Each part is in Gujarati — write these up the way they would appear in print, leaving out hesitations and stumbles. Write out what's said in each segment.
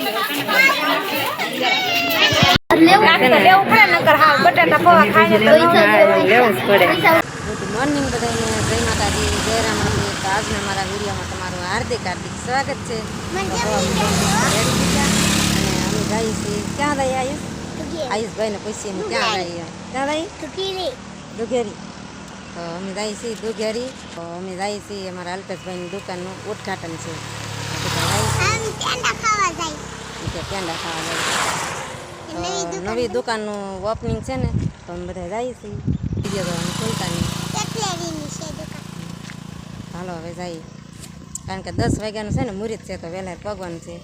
મોર્નિંગ બધાને જય માતાજી જય રામાજી. તો આજના મારા વિડીયોમાં તમારું હાર્દિક સ્વાગત છે. અને અમે જઈએ છીએ ક્યાં જઈએ આયુષભાઈને પૂછીએ અમે ક્યાં જઈએ દુઘેરી. તો અમે જઈએ છીએ દુઘેરી. તો અમે જઈએ છીએ અમારા અલ્પેશભાઈની દુકાનનું ઉદ્ઘાટન છે. પેંડા ખાવા જાય. નવી દુકાનનું ઓપનિંગ છે ને, તો અમે બધા જઈએ છીએ. વિડીયો ખોલતા નહીં. હાલો હવે જઈએ, કારણ કે 10 વાગ્યાનું છે ને મુહૂર્ત છે, તો વહેલા પગવાનું છે.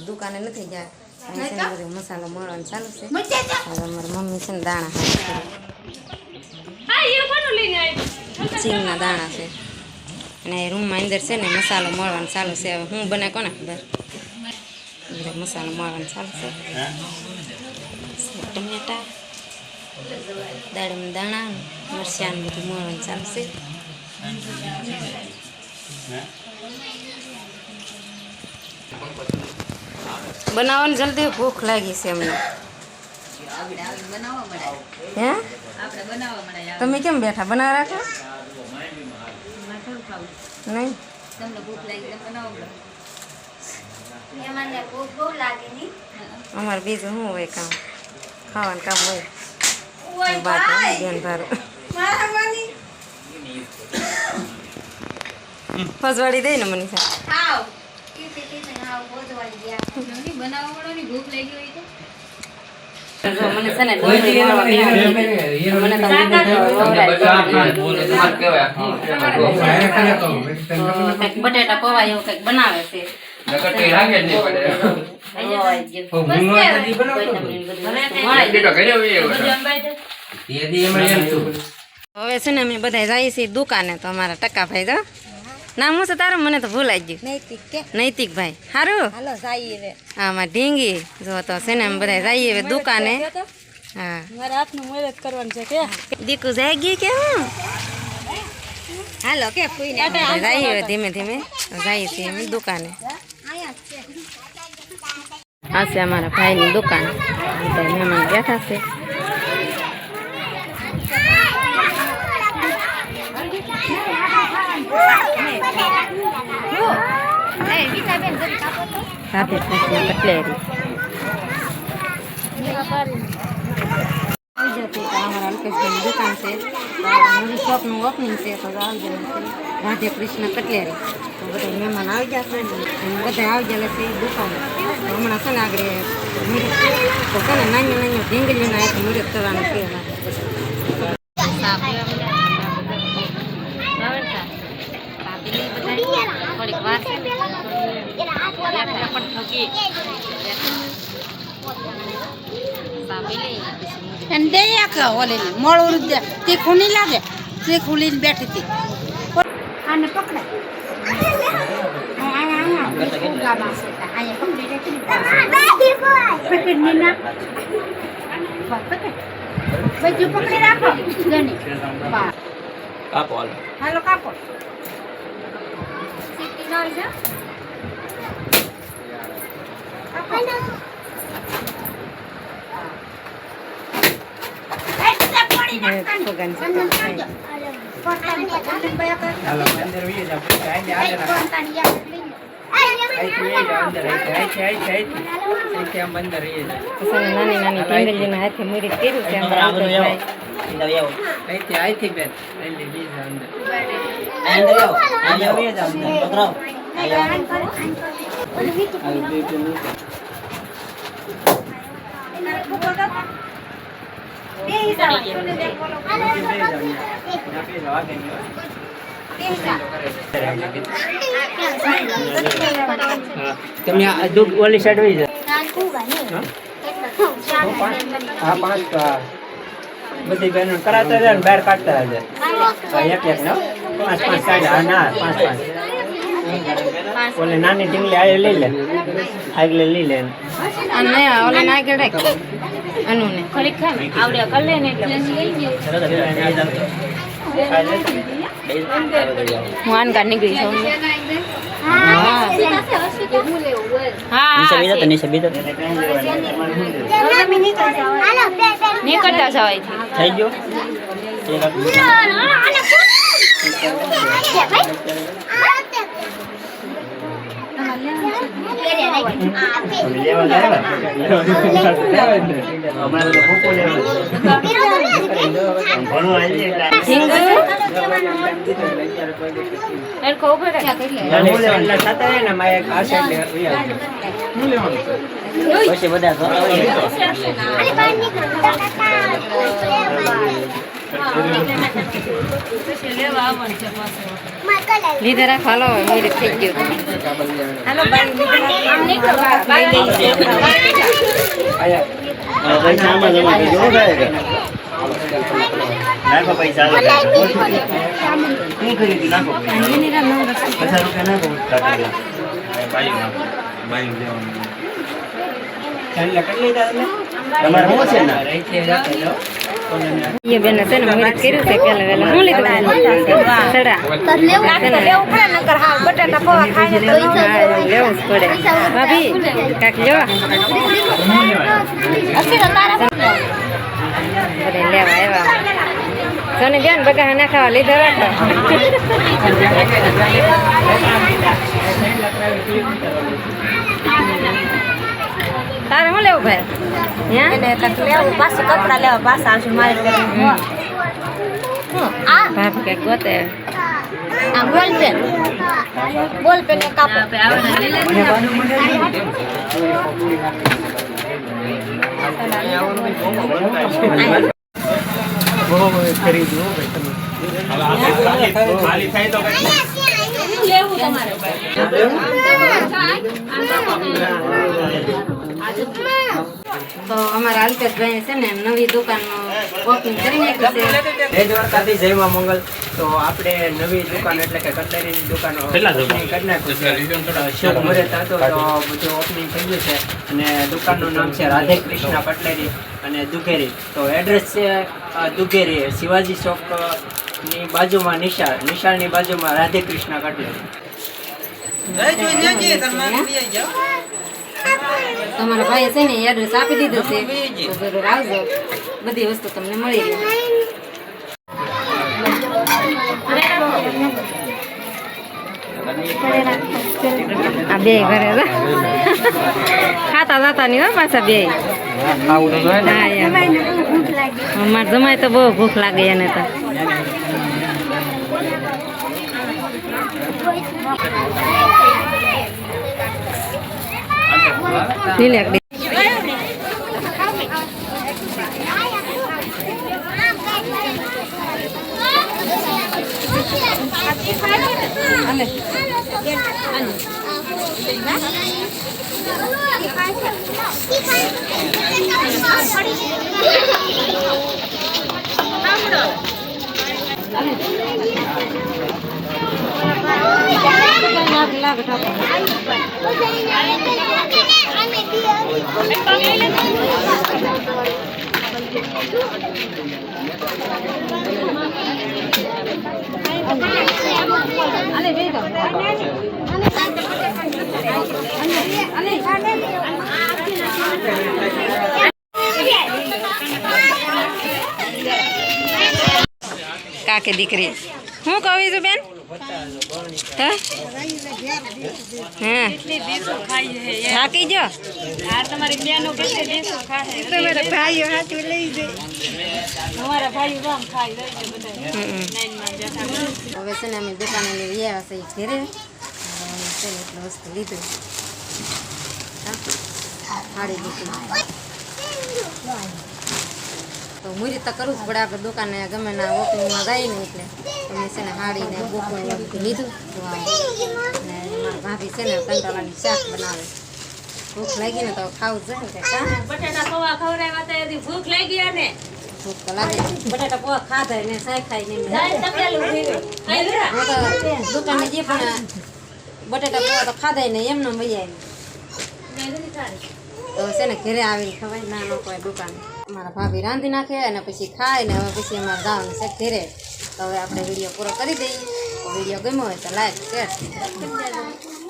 દુકાને નથી જાય, બધું મસાલો મળવાનું ચાલુ છે. અમારી મમ્મી છે ને દાણા ચીનના દાણા છે, અને રૂમમાં અંદર છે ને મસાલો મળવાનું ચાલુ છે. હવે હું બને કોને ખબર, બધા મસાલો મળવાનું ચાલુ છે. ટમેટા, દાડમ દાણા, મરચાં બધું મળવાનું ચાલુ છે. બનાવવાની જલ્દી, ભૂખ લાગી છે અમને. હે તમે કેમ બેઠા, બનાવ રાખો નહીં? અમારે બીજું શું હોય કામ, ખાવાનું કામ હોય. બેન ભારું ફસવાડી દઈ ને મને મને છે ને બટેટા પૌવા એવું કઈક બનાવે છે. હવે છે ને અમે બધા જઈએ છીએ દુકાને. તો અમારા ટકા ભાઈ તો નામ શું છે તારું, મને તો ભૂલાઈ ગયું. નૈતિક ભાઈ. સારું હા, માં ઢીંગી જો. તો છે ને અમે બધા જઈએ હવે દુકાને. હા, મારા હાથનું મદદ કરવાનું છે કે દીકુ જાય ગઈ કે હું. હાલો કે જઈએ ધીમે ધીમે જઈએ છીએ અમે દુકાને. આ છે અમારા ભાઈની દુકાન. મહેમાન બેઠા છે. રાધે કૃષ્ણ કટલેરી. અમારા અલ્પેશભાઈની દુકાન છે, નવી શોપનું ઓપનિંગ છે. તો આવી જાય રાધે કૃષ્ણ કટલેરી. તો બધા મહેમાન આવી જશે, બધા આવી જાય છે દુકાન. હમણાં છે ને આગળ મુહૂર્ત તો છે ને નાની નાની ઢીંગલીઓના એક મુહૂર્ત કરવાનું છે. થોડીક વાર છે મોડું તીખું નહીં લાગે. તીખું લઈને બેઠી હતી. આને પકડાય પકડી રાખો. હાલો કાપો. નાની નાની ટીંગલીના હાથે મુહૂર્ત કર્યું છે. તમે ઓલી સાઈડ હોય હા 5 બધી બહેનો કરાતા જાય ને બહાર કાઢતા જાય. એક એક નો 5 5 સાઈડ. હા ના 5 5 ઓલે નાની ઢીંગલી આ લઈ લે આગલે લઈ લે આ નહીં ઓલે ના આગળ રાખ અનુ ને ખરી ખાય આવડે કર લે ને એટલે હું આન કાઢ નીકળી છું નીકળતા જવાય થઈ ગયો પછી બધા લીધે રાખ હાલો મેરે થઈ ગયું હાલો નાખો પૈસા ये बेन से ने मेरे કર્યું છે પેલા વેલા હું લીધું સડા લેવું પડે નકર હા બટાટા પૌવા ખાઈને તો લેવું જ પડે ભાભી કાક લેવા બધે લેવા આવ્યા તને બેન બગા ના ખાવા લીધા રાખો તારે શું લેવું ભાઈ એને કાક લેવું પાછું કપડા લેવા પાછા આવશે મારે આ ભાભી કઈક ગોતે આ બોલ પેન કાપો લેવું તમારે તો અમારા અલ્પેશભાઈ છે ને નવી દુકાન ઓપનિંગ કરી નાખી છે જય દ્વારકાધીશ જય મા મંગલ તો આપણે નવી દુકાન એટલે કે કટલેરીની દુકાન ઓપનિંગ કરી નાખી છે શુભ મુહૂર્ત હતો તો બધું ઓપનિંગ થઈ ગયું છે અને દુકાનનું નામ છે રાધે કૃષ્ણ કટલેરી અને દુઘેરી તો એડ્રેસ છે દુઘેરી શિવાજી ચોકની બાજુમાં નિશાળની બાજુમાં રાધે કૃષ્ણ કટલેરી તમારા ભાઈ છે ને એડ્રેસ આપી દીધું છે તો જરૂર આવજો બધી વસ્તુ તમને મળી રહે આ બે ઘરે ખાતા જાતા નહીં હો પાછા બે મારે જમાય તો બહુ ભૂખ લાગે એને તો કાકે દીકરી હું કહું છું બેન થાકી જો તમારી બેનો કેટલી દેશો ખાશે ભાઈઓ હાથું લઈ જાય અમારા ભાઈઓ ગામ ખાઈ જાય બધા હવે છે ને અમે દુકાને લઈ આવ્યા છે ઘરે એટલે વસ્તુ લીધું સાડી લીધી તો મુહૂર્ત તો કરવું જ પડે આપણે દુકાને ગમે ના ઓપનિંગમાં જાય ને એટલે અમે છે ને હાડીને ગોકુળ લીધું ને મારા ભાભી છે ને કંટાળાની શાક બનાવે ભૂખ લાગી ને તો ખાવું જ ને બટાટા પૌવા ખવડાવ્યા તો એથી ભૂખ લાગી ગયા ને ભૂખ તો લાગે બટાટા પોવા ખાધા ને શાક ખાઈ ને તપેલું ભીરું હું તો દુકાને જે પણ બટેટા પૌવા તો ખાધા નહીં એમનો મજા તો છે ને ઘરે આવીને ખવાય ના ન કોઈ દુકાન અમારા ભાભી રાંધી નાખે અને પછી ખાય ને હવે પછી અમારે જવાનું છે ઘરે તો હવે આપણે વિડીયો પૂરો કરી દઈએ વિડીયો ગમ્યો હોય તો લાઈક શેર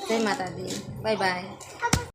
જય માતાજી બાય બાય